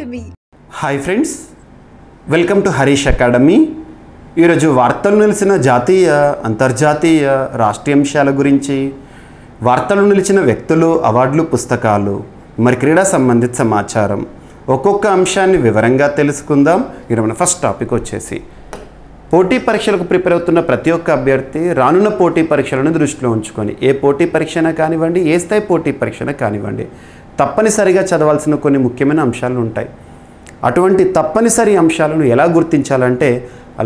Academy. Hi friends, welcome to Harish academy. ఈరోజు వార్తలు నిలిచిన జాతీయ అంతర్జాతీయ రాష్ట్రీయ అంశాల గురించి, వార్తలు నిలిచిన వ్యక్తులు, అవార్డులు, పుస్తకాలు, మరి క్రీడా సంబంధిత సమాచారం ఒక్కొక్క అంశాన్ని వివరంగా తెలుసుకుందాం. ఈరోజు మన ఫస్ట్ టాపిక్ వచ్చేసి పోటీ పరీక్షలకు ప్రిపేర్ అవుతున్న ప్రతి ఒక్క అభ్యర్థి రానున్న పోటీ పరీక్షలను దృష్టిలో ఉంచుకొని ఏ పోటీ పరీక్షన కానివ్వండి, ఏ స్థాయి పోటీ పరీక్షన కానివ్వండి, తప్పనిసరిగా చదవాల్సిన కొన్ని ముఖ్యమైన అంశాలు ఉంటాయి. అటువంటి తప్పనిసరి అంశాలను ఎలా గుర్తించాలంటే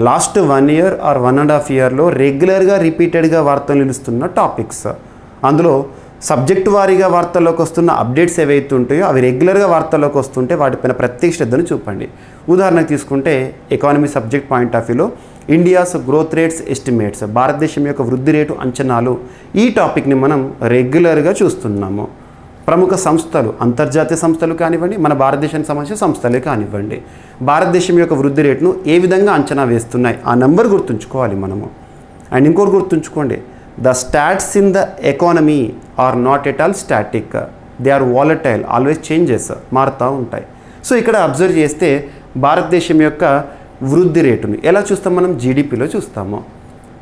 లాస్ట్ 1 ఇయర్ ఆర్ 1.5 ఇయర్లో రెగ్యులర్గా రిపీటెడ్గా వార్తలు నిలుస్తున్న టాపిక్స్, అందులో సబ్జెక్టు వారీగా వార్తల్లోకి వస్తున్న అప్డేట్స్ ఏవైతే ఉంటాయో అవి రెగ్యులర్గా వార్తల్లోకి వస్తుంటే వాటిపైన ప్రత్యేక శ్రద్ధను చూపండి. ఉదాహరణకు తీసుకుంటే ఎకానమీ సబ్జెక్ట్ పాయింట్ ఆఫ్ వ్యూలో ఇండియాస్ గ్రోత్ రేట్స్ ఎస్టిమేట్స్, భారతదేశం యొక్క వృద్ధి రేటు అంచనాలు, ఈ టాపిక్ని మనం రెగ్యులర్గా చూస్తున్నాము. ప్రముఖ సంస్థలు, అంతర్జాతీయ సంస్థలు కానివ్వండి, మన భారతదేశానికి సంబంధించిన సంస్థలే కానివ్వండి, భారతదేశం యొక్క వృద్ధి రేటును ఏ విధంగా అంచనా వేస్తున్నాయి ఆ నెంబర్ గుర్తుంచుకోవాలి మనము. అండ్ ఇంకోటి గుర్తుంచుకోండి, the stats in the economy are not at all static, they are volatile, always changes, మారుతూ ఉంటాయి. సో ఇక్కడ అబ్జర్వ్ చేస్తే భారతదేశం యొక్క వృద్ధి రేటుని ఎలా చూస్తాం మనం? జీడిపిలో చూస్తాము.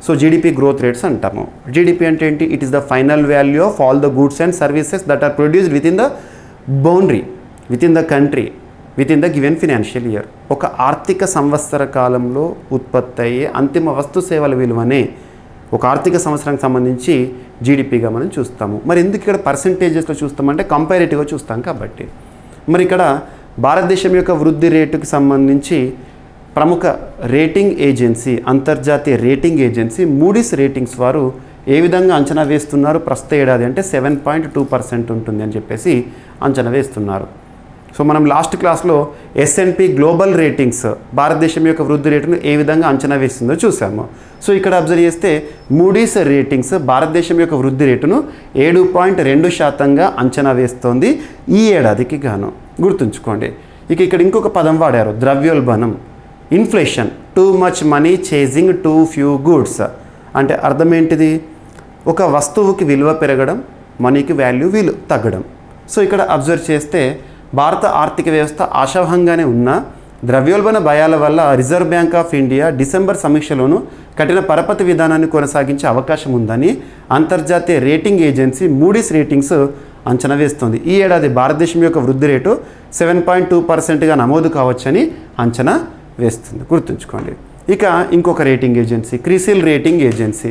సో జీడిపి గ్రోత్ రేట్స్ అంటాము. జీడిపి అంటే ఏంటి? It is the final value of all the goods and services that are produced within the boundary, within the country, within the given financial year. ఒక ఆర్థిక సంవత్సర కాలంలో ఉత్పత్తి అయ్యే అంతిమ వస్తు సేవల విలువనే ఒక ఆర్థిక సంవత్సరానికి సంబంధించి జీడిపిగా మనం చూస్తాము. మరి ఎందుకు ఇక్కడ పర్సంటేజెస్లో చూస్తామంటే కంపారిటివ్గా చూస్తాం కాబట్టి. మరి ఇక్కడ భారతదేశం యొక్క వృద్ధి రేటుకి సంబంధించి ప్రముఖ రేటింగ్ ఏజెన్సీ, అంతర్జాతీయ రేటింగ్ ఏజెన్సీ మూడీస్ రేటింగ్స్ వారు ఏ విధంగా అంచనా వేస్తున్నారు? ప్రస్తుత ఏడాది అంటే 7.2% ఉంటుంది అని చెప్పేసి అంచనా వేస్తున్నారు. సో మనం లాస్ట్ క్లాస్లో S&P గ్లోబల్ రేటింగ్స్ భారతదేశం యొక్క వృద్ధి రేటును ఏ విధంగా అంచనా వేస్తుందో చూసాము. సో ఇక్కడ అబ్జర్వ్ చేస్తే మూడీస్ రేటింగ్స్ భారతదేశం యొక్క వృద్ధి రేటును 7.2% అంచనా వేస్తోంది ఈ ఏడాదికి గాను. గుర్తుంచుకోండి. ఇక్కడ ఇంకొక పదం వాడారు, ద్రవ్యోల్బణం, inflation, too much money chasing two few goods. అంటే అర్థం ఏంటిది? ఒక వస్తువుకి విలువ పెరగడం, మనీకి వాల్యూ తగ్గడం. సో ఇక్కడ అబ్జర్వ్ చేస్తే భారత ఆర్థిక వ్యవస్థ ఆశాభంగానే ఉన్న ద్రవ్యోల్బణ భయాల వల్ల reserve bank of India December సమీక్షలోనూ కఠిన పరపతి విధానాన్ని కొనసాగించే అవకాశం ఉందని అంతర్జాతీయ రేటింగ్ ఏజెన్సీ మూడీస్ రేటింగ్స్ అంచనా వేస్తుంది. ఈ ఏడాది భారతదేశం యొక్క వృద్ధి రేటు 7.2%గా నమోదు కావచ్చని అంచనా వేస్తుంది. గుర్తుంచుకోండి. ఇక ఇంకొక rating agency, CRISIL rating agency,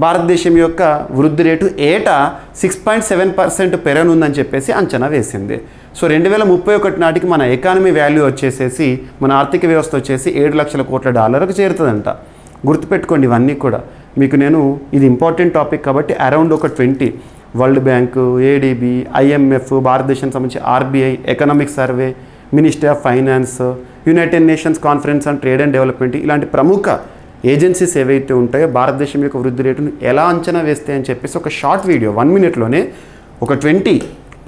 భారతదేశం యొక్క వృద్ధి రేటు ఏటా 6.7% పెరగనుందని చెప్పేసి అంచనా వేసింది. సో 2031 నాటికి మన ఎకానమీ వాల్యూ వచ్చేసేసి, మన ఆర్థిక వ్యవస్థ వచ్చేసి $7 లక్షల కోట్ల చేరుతుందంట. గుర్తుపెట్టుకోండి ఇవన్నీ కూడా. మీకు నేను ఇది ఇంపార్టెంట్ టాపిక్ కాబట్టి అరౌండ్ ఒక 20 వరల్డ్ బ్యాంకు, ADB, IMF, భారతదేశానికి సంబంధించి RBI, economic survey, ministry of finance, United nations conference on trade and development, ఇలాంటి ప్రముఖ ఏజెన్సీస్ ఏవైతే ఉంటాయో భారతదేశం యొక్క వృద్ధి రేటును ఎలా అంచనా వేస్తాయని చెప్పేసి ఒక షార్ట్ వీడియో 1 మినిట్లోనే ఒక 20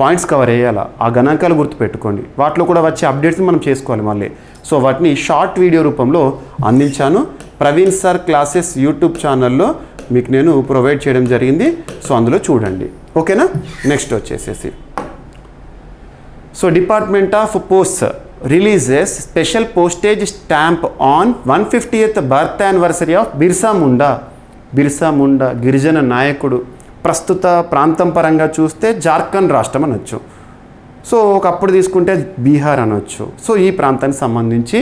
పాయింట్స్ కవర్ చేయాలి. ఆ గణాంకాలు గుర్తుపెట్టుకోండి. వాటిలో కూడా వచ్చే అప్డేట్స్ని మనం చేసుకోవాలి మళ్ళీ. సో వాటిని షార్ట్ వీడియో రూపంలో అందించాను. ప్రవీణ్ సార్ క్లాసెస్ యూట్యూబ్ ఛానల్లో మీకు నేను ప్రొవైడ్ చేయడం జరిగింది. సో అందులో చూడండి. ఓకేనా? నెక్స్ట్ వచ్చేసేసి so department of post releases special postage stamp on 150th birth anniversary of Birsa Munda. Birsa Munda గిరిజన నాయకుడు. ప్రస్తుత ప్రాంతం పరంగా చూస్తే జార్ఖండ్ రాష్ట్రం అనొచ్చు. సో ఒకప్పుడు తీసుకుంటే బీహార్ అనొచ్చు. సో ఈ ప్రాంతానికి సంబంధించి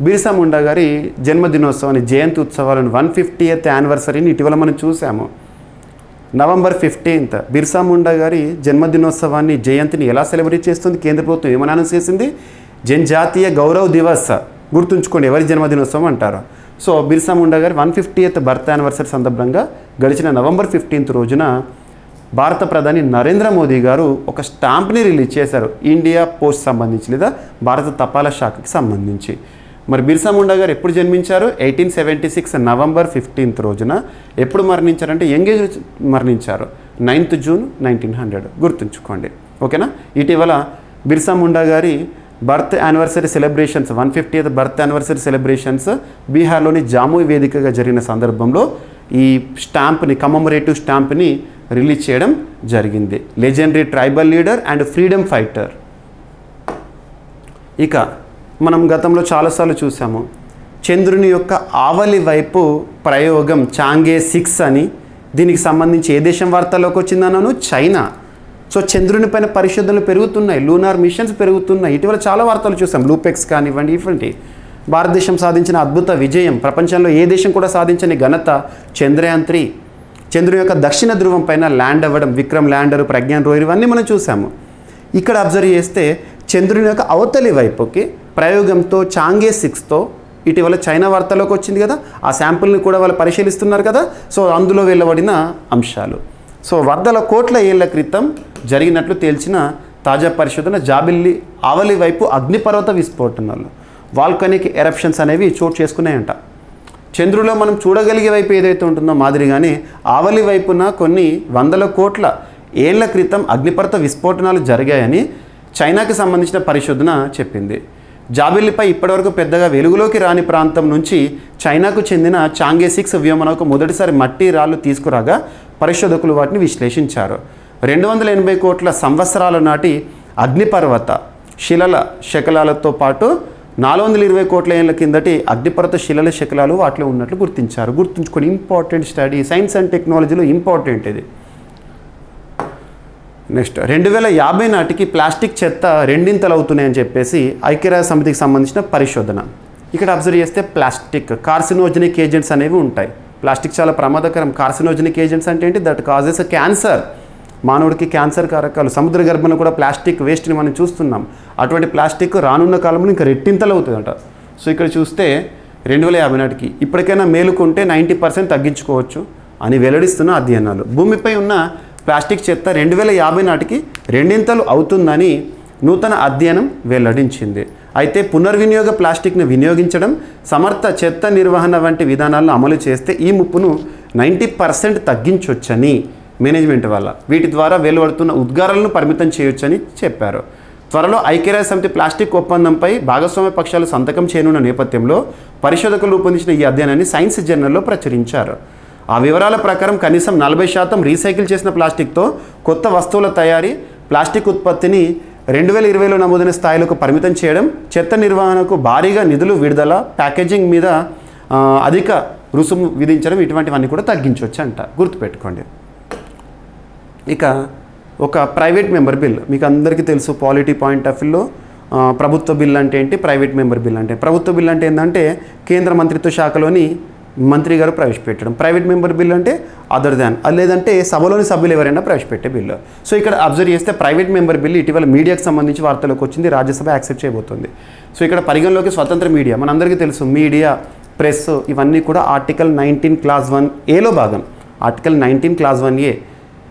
బిర్సా ముండా గారి జన్మదినోత్సవాన్ని, జయంతి ఉత్సవాలను 150th యానివర్సరీని ఇటీవల మనం చూసాము. నవంబర్ 15th బిర్సా ముండా గారి జన్మదినోత్సవాన్ని, జయంతిని ఎలా సెలబ్రేట్ చేస్తుంది? కేంద్ర ప్రభుత్వం ఏమని అనౌన్స్ చేసింది? జనజాతీయ గౌరవ్ దివస్. గుర్తుంచుకోండి ఎవరి జన్మదినోత్సవం అంటారు. సో బిర్సా ముండా గారి 150th బర్త్ యానివర్సరీ సందర్భంగా గడిచిన నవంబర్ 15th రోజున భారత ప్రధాని నరేంద్ర మోదీ గారు ఒక స్టాంప్ని రిలీజ్ చేశారు, ఇండియా పోస్ట్ సంబంధించి లేదా భారత తపాలా శాఖకి సంబంధించి. మరి బిర్సా ముండా గారు ఎప్పుడు జన్మించారు? 1876 నవంబర్ 15th రోజున. ఎప్పుడు మరణించారంటే యంగ్ ఏజ్ మరణించారు, 9th జూన్ 1900. గుర్తుంచుకోండి. ఓకేనా? ఇటీవల బిర్సా ముండా గారి birth anniversary celebrations, 150th birth anniversary celebrations బీహార్లోని జాముయి వేదికగా జరిగిన సందర్భంలో ఈ స్టాంప్ని, కమమరేటివ్ స్టాంప్ని రిలీజ్ చేయడం జరిగింది. Legendary tribal leader and freedom fighter. ఇక మనం గతంలో చాలాసార్లు చూసాము చంద్రుని యొక్క ఆవలి వైపు ప్రయోగం చాంగే 6 అని, దీనికి సంబంధించి ఏ దేశం వార్తల్లోకి వచ్చిందన్నాను? చైనా. సో చంద్రుని పైన పరిశోధనలు పెరుగుతున్నాయి, లూనార్ మిషన్స్ పెరుగుతున్నాయి. ఇటీవల చాలా వార్తలు చూసాం, లూపెక్స్ కానివ్వండి, ఇటువంటి భారతదేశం సాధించిన అద్భుత విజయం, ప్రపంచంలో ఏ దేశం కూడా సాధించని ఘనత చంద్రయాన్ 3. చంద్రుని యొక్క దక్షిణ ధ్రువం పైన ల్యాండ్ అవ్వడం, విక్రమ్ ల్యాండర్, ప్రజ్ఞాన్ రోవర్, ఇవన్నీ మనం చూసాము. ఇక్కడ అబ్జర్వ్ చేస్తే చంద్రుని యొక్క అవతలి వైపుకి ప్రయోగంతో చాంగే 6తో ఇటీవల చైనా వార్తలోకి వచ్చింది కదా, ఆ శాంపుల్ని కూడా వాళ్ళు పరిశీలిస్తున్నారు కదా. సో అందులో వెలువడిన అంశాలు. సో వందల కోట్ల ఏళ్ల క్రితం జరిగినట్లు తేల్చిన తాజా పరిశోధన జాబిల్లి ఆవలి వైపు అగ్నిపర్వత విస్ఫోటనాలు, వాల్కనిక్ ఎరప్షన్స్ అనేవి చోటు చేసుకున్నాయంట. చంద్రులో మనం చూడగలిగే వైపు ఏదైతే ఉంటుందో మాదిరిగానే ఆవలి వైపున కొన్ని వందల కోట్ల ఏళ్ల క్రితం అగ్నిపర్వత విస్ఫోటనాలు జరిగాయని చైనాకి సంబంధించిన పరిశోధన చెప్పింది. జాబిల్లిపై ఇప్పటివరకు పెద్దగా వెలుగులోకి రాని ప్రాంతం నుంచి చైనాకు చెందిన చాంగే 6 వ్యోమనౌక మొదటిసారి మట్టి రాళ్ళు తీసుకురాగా పరిశోధకులు వాటిని విశ్లేషించారు. 280 కోట్ల సంవత్సరాల నాటి అగ్నిపర్వత శిలల శకలాలతో పాటు 420 కోట్ల ఏళ్ల కిందటి అగ్నిపర్వత శిలల శకలాలు వాటిలో ఉన్నట్లు గుర్తించారు. గుర్తుంచుకొని ఇంపార్టెంట్ స్టడీ, సైన్స్ అండ్ టెక్నాలజీలో ఇంపార్టెంట్ ఇది. నెక్స్ట్ 2050 నాటికి ప్లాస్టిక్ చెత్త రెండింతలు అవుతున్నాయని చెప్పేసి ఐక్యరాజ్య సమితికి సంబంధించిన పరిశోధన. ఇక్కడ అబ్జర్వ్ చేస్తే ప్లాస్టిక్ కార్సినోజెనిక్ ఏజెంట్స్ అనేవి ఉంటాయి. ప్లాస్టిక్ చాలా ప్రమాదకరం. కార్సినోజెనిక్ ఏజెంట్స్ అంటే ఏంటి? That causes cancer. మానవుడికి క్యాన్సర్ కారకాలు. సముద్ర గర్భంలో కూడా ప్లాస్టిక్ వేస్ట్ని మనం చూస్తున్నాం. అటువంటి ప్లాస్టిక్ రానున్న కాలంలో ఇంకా రెట్టింతలు అవుతుందట. సో ఇక్కడ చూస్తే 2050 నాటికి ఇప్పటికైనా మేలుకుంటే 90% తగ్గించుకోవచ్చు అని వెల్లడిస్తున్న అధ్యయనాలు. భూమిపై ఉన్న ప్లాస్టిక్ చెత్త 2050 నాటికి రెండింతలు అవుతుందని నూతన అధ్యయనం వెల్లడించింది. అయితే పునర్వినియోగ ప్లాస్టిక్ను వినియోగించడం, సమర్థ చెత్త నిర్వహణ వంటి విధానాలను అమలు చేస్తే ఈ ముప్పును 90% తగ్గించవచ్చని మేనేజ్మెంట్ వల్ల వీటి ద్వారా వెలువడుతున్న ఉద్గారాలను పరిమితం చేయొచ్చని చెప్పారు. త్వరలో ఐక్యరాజ్య సమితి ప్లాస్టిక్ ఒప్పందంపై భాగస్వామ్య పక్షాలు సంతకం చేయనున్న నేపథ్యంలో పరిశోధకులు రూపొందించిన ఈ అధ్యయనాన్ని సైన్స్ జర్నల్లో ప్రచురించారు. ఆ వివరాల ప్రకారం కనీసం 40% రీసైకిల్ చేసిన ప్లాస్టిక్తో కొత్త వస్తువుల తయారీ, ప్లాస్టిక్ ఉత్పత్తిని 2020లో నమోదైన స్థాయిలకు పరిమితం చేయడం, చెత్త నిర్వహణకు భారీగా నిధులు విడుదల, ప్యాకేజింగ్ మీద అధిక రుసుము విధించడం, ఇటువంటివన్నీ కూడా తగ్గించవచ్చు అంట. గుర్తుపెట్టుకోండి. ఇక ఒక ప్రైవేట్ మెంబర్ బిల్ మీకు అందరికీ తెలుసు. పాలిటీ పాయింట్ ఆఫ్ వ్యూలో ప్రభుత్వ బిల్ అంటే ఏంటి, ప్రైవేట్ మెంబర్ బిల్ అంటే. ప్రభుత్వ బిల్ అంటే ఏంటంటే కేంద్ర మంత్రిత్వ శాఖలోని మంత్రి గారు ప్రవేశపెట్టడం. ప్రైవేట్ మెంబర్ బిల్ అంటే అదర్ దాన్, లేదంటే సభలోని సభ్యులు ఎవరైనా ప్రవేశపెట్టే బిల్లు. సో ఇక్కడ అబ్జర్వ్ చేస్తే ప్రైవేట్ మెంబర్ బిల్ ఇటీవల మీడియాకు సంబంధించి వార్తలకు వచ్చింది. రాజ్యసభ యాక్సెప్ట్ చేయబోతుంది. సో ఇక్కడ పరిగణలోకి స్వతంత్ర మీడియా, మనందరికీ తెలుసు, మీడియా, ప్రెస్, ఇవన్నీ కూడా ఆర్టికల్ 19 క్లాస్ 1A భాగం. ఆర్టికల్ 19 క్లాస్ 1A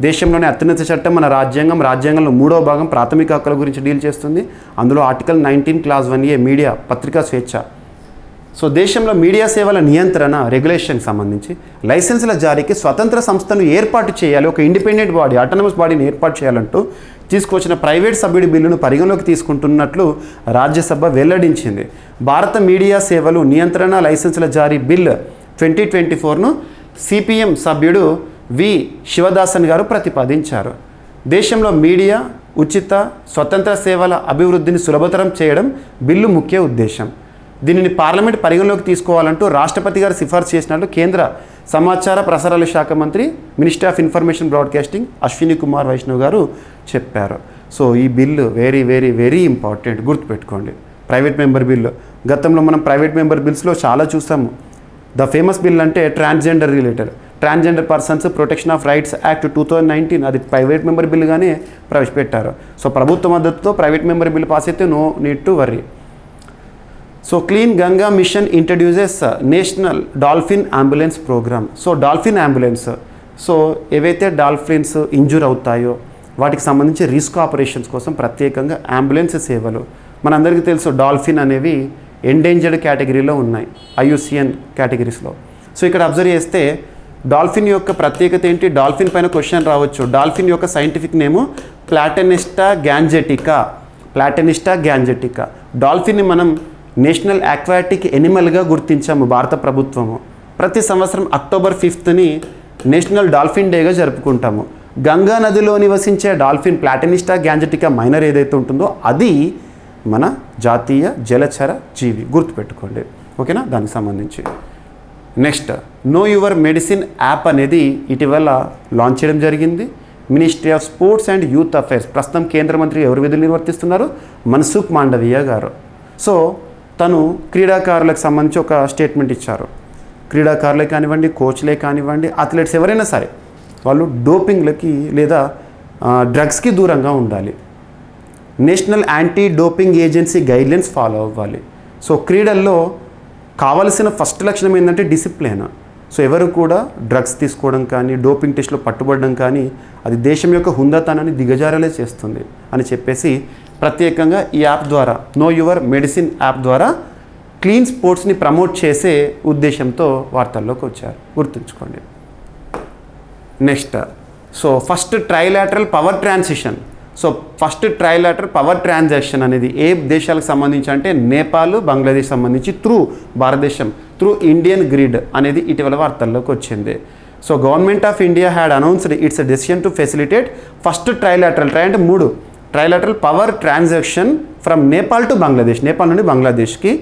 దేశంలోనే అత్యున్నత చట్టం మన రాజ్యాంగం. రాజ్యాంగంలో 3వ భాగం ప్రాథమిక హక్కుల గురించి డీల్ చేస్తుంది. అందులో ఆర్టికల్ 19 క్లాస్ 1A మీడియా, పత్రికా స్వేచ్ఛ. సో దేశంలో మీడియా సేవల నియంత్రణ, రెగ్యులేషన్కి సంబంధించి లైసెన్సుల జారీకి స్వతంత్ర సంస్థను ఏర్పాటు చేయాలి, ఒక ఇండిపెండెంట్ బాడీ, ఆటోనమస్ బాడీని ఏర్పాటు చేయాలంటూ తీసుకొచ్చిన ప్రైవేట్ సభ్యుడి బిల్లును పరిగణలోకి తీసుకుంటున్నట్లు రాజ్యసభ వెల్లడించింది. భారత మీడియా సేవలు నియంత్రణ లైసెన్సుల జారీ బిల్ 2024ను సిపిఎం సభ్యుడు వి శివదాసన్ గారు ప్రతిపాదించారు. దేశంలో మీడియా ఉచిత స్వతంత్ర సేవల అభివృద్ధిని సులభతరం చేయడం బిల్లు ముఖ్య ఉద్దేశం. దీనిని పార్లమెంట్ పరిగణలోకి తీసుకోవాలంటూ రాష్ట్రపతి గారు సిఫార్సు చేసినట్లు కేంద్ర సమాచార ప్రసారాల శాఖ మంత్రి, minister of information broadcasting Ashwini Kumar Vaishnav గారు చెప్పారు. సో ఈ bill very very very important. గుర్తుపెట్టుకోండి. ప్రైవేట్ మెంబర్ బిల్లు గతంలో మనం ప్రైవేట్ మెంబర్ బిల్స్లో చాలా చూసాము. ద ఫేమస్ బిల్ అంటే transgender related, transgender persons protection of rights act 2019, అది ప్రైవేట్ మెంబర్ బిల్లుగానే ప్రవేశపెట్టారు. సో ప్రభుత్వ మద్దతుతో ప్రైవేట్ మెంబర్ బిల్లు పాస్ అయితే no need to worry. So clean Ganga mission introduces national dolphin ambulance programme. So dolphin ambulance, so ఏవైతే dolphins injure అవుతాయో వాటికి సంబంధించి రిస్క్ ఆపరేషన్స్ కోసం ప్రత్యేకంగా అంబులెన్స్ సేవలు. మనందరికీ తెలుసు డాల్ఫిన్ అనేవి ఎండేంజర్డ్ కేటగిరీలో ఉన్నాయి, IUCN కేటగిరీస్లో. సో ఇక్కడ అబ్జర్వ్ చేస్తే డాల్ఫిన్ యొక్క ప్రత్యేకత ఏంటి? డాల్ఫిన్ పైన క్వశ్చన్ రావచ్చు. డాల్ఫిన్ యొక్క సైంటిఫిక్ నేము ప్లాటనిస్టా గ్యాంజెటికా. ప్లాటనిస్టా గ్యాంజెటికా. డాల్ఫిన్ని మనం నేషనల్ అక్వాటిక్ ఎనిమల్గా గుర్తించాము భారత ప్రభుత్వము. ప్రతి సంవత్సరం అక్టోబర్ 5ని నేషనల్ డాల్ఫిన్ డేగా జరుపుకుంటాము. గంగా నదిలో నివసించే డాల్ఫిన్ ప్లాటనిస్టా గ్యాంజెటికా మైనర్ ఏదైతే ఉంటుందో అది మన జాతీయ జలచర జీవి, గుర్తుపెట్టుకోండి. ఓకేనా, దానికి సంబంధించి. Next, know your medicine app అనేది ఇటీవల లాంచ్ చేయడం జరిగింది. Ministry of sports and youth affairs, ప్రస్తుతం కేంద్ర మంత్రి ఎవరు విధులు నిర్వర్తిస్తున్నారు? మన్సుఖ్ మాండవీయ గారు. సో తను క్రీడాకారులకు సంబంధించి ఒక స్టేట్మెంట్ ఇచ్చారు. క్రీడాకారులే కానివ్వండి, కోచ్లే కానివ్వండి, అథ్లెట్స్ ఎవరైనా సరే వాళ్ళు డోపింగ్లకి లేదా డ్రగ్స్కి దూరంగా ఉండాలి. National anti doping agency guidelines follow అవ్వాలి. సో క్రీడల్లో కావలసిన ఫస్ట్ లక్షణం ఏంటంటే డిసిప్లిన్. సో ఎవరు కూడా డ్రగ్స్ తీసుకోవడం కానీ, డోపింగ్ టెస్ట్లో పట్టుబడడం కానీ అది దేశం యొక్క హుందాతనాన్ని దిగజారలే చేస్తుంది అని చెప్పేసి ప్రత్యేకంగా ఈ యాప్ ద్వారా, నో యువర్ మెడిసిన్ యాప్ ద్వారా క్లీన్ స్పోర్ట్స్ని ప్రమోట్ చేసే ఉద్దేశంతో వార్తల్లోకి వచ్చారు, గుర్తుంచుకోండి. Next, so first trilateral power transition. So first trilateral power transaction అనేది ఏ దేశాలకు సంబంధించి అంటే నేపాల్, బంగ్లాదేశ్ సంబంధించి భారతదేశం త్రూ ఇండియన్ గ్రిడ్ అనేది ఇటీవల వార్తల్లోకి వచ్చింది. So government of India had announced its decision to facilitate first trilateral, అంటే 3 trilateral power transaction from Nepal to Bangladesh, Nepal నుండి బంగ్లాదేశ్కి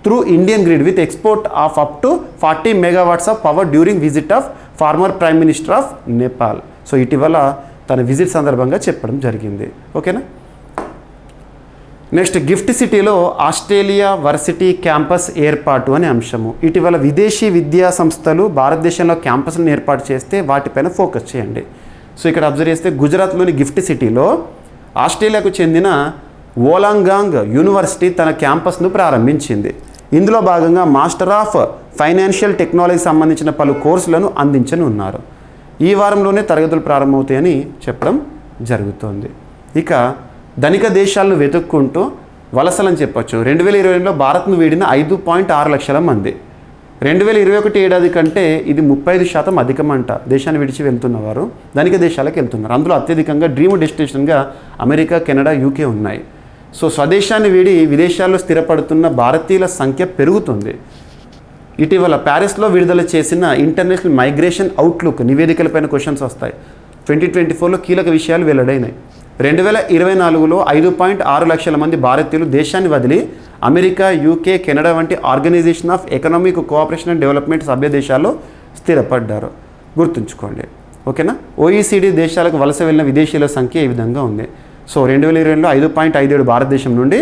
through Indian grid with export of up to 40 megawatts of power during visit of former prime minister of Nepal. So ఇటీవల తన visit సందర్భంగా చెప్పడం జరిగింది. ఓకేనా. Next, gift సిటీలో ఆస్ట్రేలియా వర్సిటీ క్యాంపస్ ఏర్పాటు అనే అంశము. ఇటీవల విదేశీ విద్యా సంస్థలు భారతదేశంలో క్యాంపస్లను ఏర్పాటు చేస్తే వాటిపైన ఫోకస్ చేయండి. సో ఇక్కడ అబ్జర్వ్ చేస్తే గుజరాత్లోని గిఫ్ట్ సిటీలో ఆస్ట్రేలియాకు చెందిన వోలాంగాంగ్ యూనివర్సిటీ తన క్యాంపస్ను ప్రారంభించింది. ఇందులో భాగంగా మాస్టర్ ఆఫ్ ఫైనాన్షియల్ టెక్నాలజీ సంబంధించిన పలు కోర్సులను అందించనున్నారు. ఈ వారంలోనే తరగతులు ప్రారంభమవుతాయని చెప్పడం జరుగుతోంది. ఇక ధనిక దేశాలను వెతుక్కుంటూ వలసలని చెప్పొచ్చు. 2020లో భారత్ను వీడిన 5.6 లక్షల మంది. 2021 ఏడాది కంటే ఇది 35% అధికమంట. దేశాన్ని విడిచి వెళ్తున్నవారు ధనిక దేశాలకు వెళ్తున్నారు. అందులో అత్యధికంగా డ్రీమ్ డెస్టినేషన్గా అమెరికా, కెనడా, యూకే ఉన్నాయి. సో స్వదేశాన్ని వీడి విదేశాల్లో స్థిరపడుతున్న భారతీయుల సంఖ్య పెరుగుతుంది. ఇటీవల ప్యారిస్లో విడుదల చేసిన ఇంటర్నేషనల్ మైగ్రేషన్ అవుట్లుక్ నివేదికలపైన క్వశ్చన్స్ వస్తాయి. 2024లో కీలక విషయాలు వెల్లడైనాయి. 2024లో 5.6 లక్షల మంది భారతీయులు దేశాన్ని వదిలి అమెరికా, యూకే, కెనడా వంటి organisation of economic cooperation and development సభ్య దేశాల్లో స్థిరపడ్డారు, గుర్తుంచుకోండి. ఓకేనా. OECD దేశాలకు వలస వెళ్ళిన విదేశీయుల సంఖ్య ఈ విధంగా ఉంది. సో 2020లో 5.57 భారతదేశం నుండి,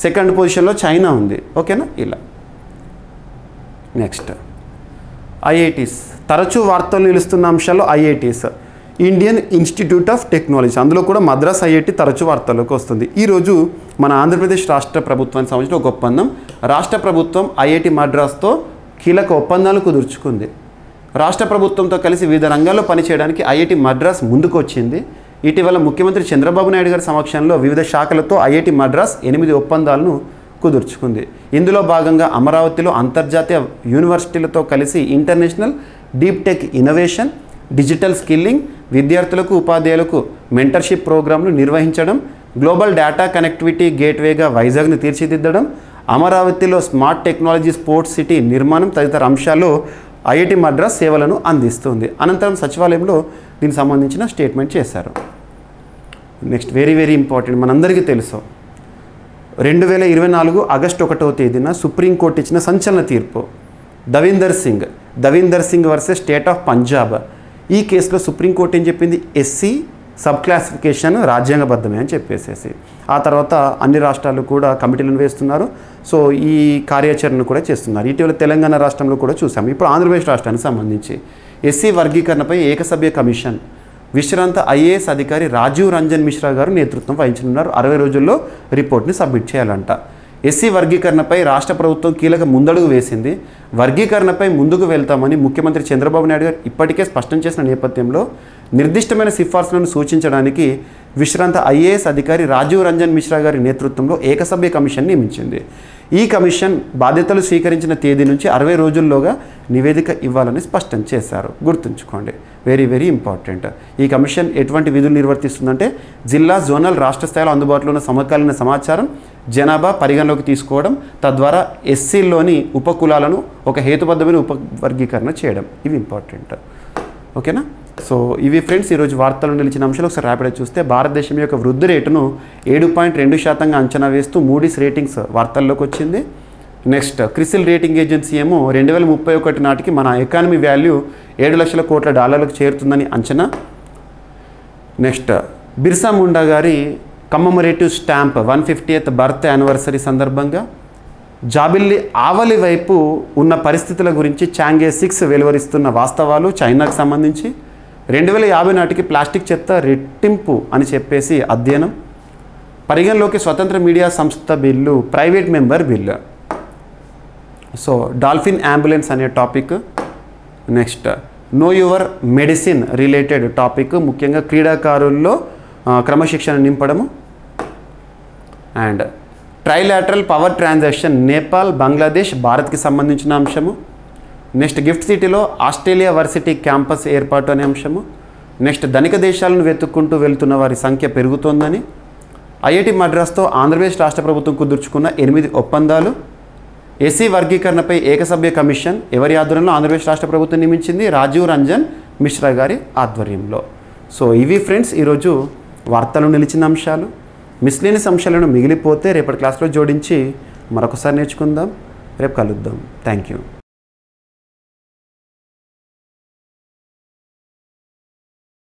సెకండ్ పొజిషన్లో చైనా ఉంది. ఓకేనా. ఇలా నెక్స్ట్, ఐఐటీస్. తరచూ వార్తలు నిలుస్తున్న అంశాల్లో IITs, Indian institute of technology, అందులో కూడా మద్రాస్ ఐఐటి తరచూ వార్తల్లోకి వస్తుంది. ఈరోజు మన ఆంధ్రప్రదేశ్ రాష్ట్ర ప్రభుత్వానికి సంబంధించిన ఒక ఒప్పందం, రాష్ట్ర ప్రభుత్వం ఐఐటి మద్రాస్తో కీలక ఒప్పందాలు కుదుర్చుకుంది. రాష్ట్ర ప్రభుత్వంతో కలిసి వివిధ రంగాల్లో పనిచేయడానికి ఐఐటి మద్రాస్ ముందుకు వచ్చింది. ఇటీవల ముఖ్యమంత్రి చంద్రబాబు నాయుడు గారి సమక్షంలో వివిధ శాఖలతో ఐఐటి మద్రాస్ 8 ఒప్పందాలను కుదుర్చుకుంది. ఇందులో భాగంగా అమరావతిలో అంతర్జాతీయ యూనివర్సిటీలతో కలిసి international deep tech innovation, digital skilling, విద్యార్థులకు ఉపాధ్యాయులకు మెంటర్షిప్ ప్రోగ్రాంలు నిర్వహించడం, గ్లోబల్ డేటా కనెక్టివిటీ గేట్వేగా వైజాగ్ను తీర్చిదిద్దడం, అమరావతిలో స్మార్ట్ టెక్నాలజీ స్పోర్ట్స్ సిటీ నిర్మాణం తదితర అంశాల్లో ఐఐటి మద్రాస్ సేవలను అందిస్తుంది. అనంతరం సచివాలయంలో దీనికి సంబంధించిన స్టేట్మెంట్ చేశారు. నెక్స్ట్, వెరీ వెరీ ఇంపార్టెంట్, మనందరికీ తెలుసు, 2024 ఆగస్టు 1వ తేదీన సుప్రీంకోర్టు ఇచ్చిన సంచలన తీర్పు, Davinder Singh versus state of Punjab. ఈ కేసులో సుప్రీంకోర్టు ఏం చెప్పింది? ఎస్సీ సబ్ క్లాసిఫికేషన్ రాజ్యాంగబద్ధమే అని చెప్పేసేసి ఆ తర్వాత అన్ని రాష్ట్రాలు కూడా కమిటీలను వేస్తున్నారు. సో ఈ కార్యాచరణ కూడా చేస్తున్నారు. ఇటీవల తెలంగాణ రాష్ట్రంలో కూడా చూసాము. ఇప్పుడు ఆంధ్రప్రదేశ్ రాష్ట్రానికి సంబంధించి ఎస్సీ వర్గీకరణపై ఏకసభ్య కమిషన్ విశ్రాంత ఐఏఎస్ అధికారి రాజీవ్ రంజన్ మిశ్రా గారు నేతృత్వం వహించనున్నారు. 60 రోజుల్లో రిపోర్ట్ని సబ్మిట్ చేయాలంట. ఎస్సీ వర్గీకరణపై రాష్ట్ర ప్రభుత్వం కీలక ముందడుగు వేసింది. వర్గీకరణపై ముందుకు వెళ్తామని ముఖ్యమంత్రి చంద్రబాబు నాయుడు గారు ఇప్పటికే స్పష్టం చేసిన నేపథ్యంలో నిర్దిష్టమైన సిఫార్సులను సూచించడానికి విశ్రాంత ఐఏఎస్ అధికారి రాజీవ్ రంజన్ మిశ్రా గారి నేతృత్వంలో ఏకసభ్య కమిషన్ నియమించింది. ఈ కమిషన్ బాధ్యతలు స్వీకరించిన తేదీ నుంచి 60 రోజుల్లోగా నివేదిక ఇవ్వాలని స్పష్టం చేశారు. గుర్తుంచుకోండి, వెరీ వెరీ ఇంపార్టెంట్. ఈ కమిషన్ ఎటువంటి విధులు నిర్వర్తిస్తుందంటే జిల్లా, జోనల్, రాష్ట్ర స్థాయిలో అందుబాటులో ఉన్న సమకాలీన సమాచారం, జనాభా పరిగణలోకి తీసుకోవడం, తద్వారా ఎస్సీల్లోని ఉపకులాలను ఒక హేతుబద్ధమైన ఉపవర్గీకరణ చేయడం. ఇవి ఇంపార్టెంట్. ఓకేనా. సో ఇవి ఫ్రెండ్స్ ఈరోజు వార్తలు నిలిచిన అంశాలు ఒకసారి ర్యాపిడ్గా చూస్తే భారతదేశం యొక్క వృద్ధి రేటును 7.2% అంచనా వేస్తూ మూడీస్ రేటింగ్స్ వార్తల్లోకి వచ్చింది. నెక్స్ట్ క్రిసిల్ రేటింగ్ ఏజెన్సీ ఏమో 2031 నాటికి మన ఎకానమీ వాల్యూ $7 లక్షల కోట్ల చేరుతుందని అంచనా. నెక్స్ట్ బిర్సా ముండా గారి కమ్మమరేటివ్ స్టాంప్ 150th బర్త్ యానివర్సరీ సందర్భంగా జాబిల్లి ఆవలి వైపు ఉన్న పరిస్థితుల గురించి చాంగే 6 వెలువరిస్తున్న వాస్తవాలు చైనాకు సంబంధించి 2050 నాటికి ప్లాస్టిక్ చెత్త రెట్టింపు అని చెప్పేసి అధ్యయనం. పరిగణలోకి స్వతంత్ర మీడియా సంస్థ bill, private member bill. So dolphin ambulance అనే topic. Next know your medicine related topic, ముఖ్యంగా క్రీడాకారుల్లో క్రమశిక్షణ నింపడము. And trilateral power transaction Nepal, Bangladesh, భారత్కి సంబంధించిన అంశము. నెక్స్ట్ గిఫ్ట్ సిటీలో ఆస్ట్రేలియా వర్సిటీ క్యాంపస్ ఏర్పాటు అనే అంశము. నెక్స్ట్ ధనిక దేశాలను వెతుక్కుంటూ వెళ్తున్న వారి సంఖ్య పెరుగుతోందని. ఐఐటి మద్రాస్తో ఆంధ్రప్రదేశ్ రాష్ట్ర ప్రభుత్వం కుదుర్చుకున్న 8 ఒప్పందాలు. ఎస్సీ వర్గీకరణపై ఏకసభ్య కమిషన్ ఎవరి ఆధ్వర్యంలో ఆంధ్రప్రదేశ్ రాష్ట్ర ప్రభుత్వం నియమించింది? రాజీవ్ రంజన్ మిశ్రా గారి ఆధ్వర్యంలో. సో ఇవి ఫ్రెండ్స్ ఈరోజు వార్తలు నిలిచిన అంశాలు. మిస్లేనియస్ అంశాలను మిగిలిపోతే రేపటి క్లాస్లో జోడించి మరొకసారి నేర్చుకుందాం. రేపు కలుద్దాం. Thank you.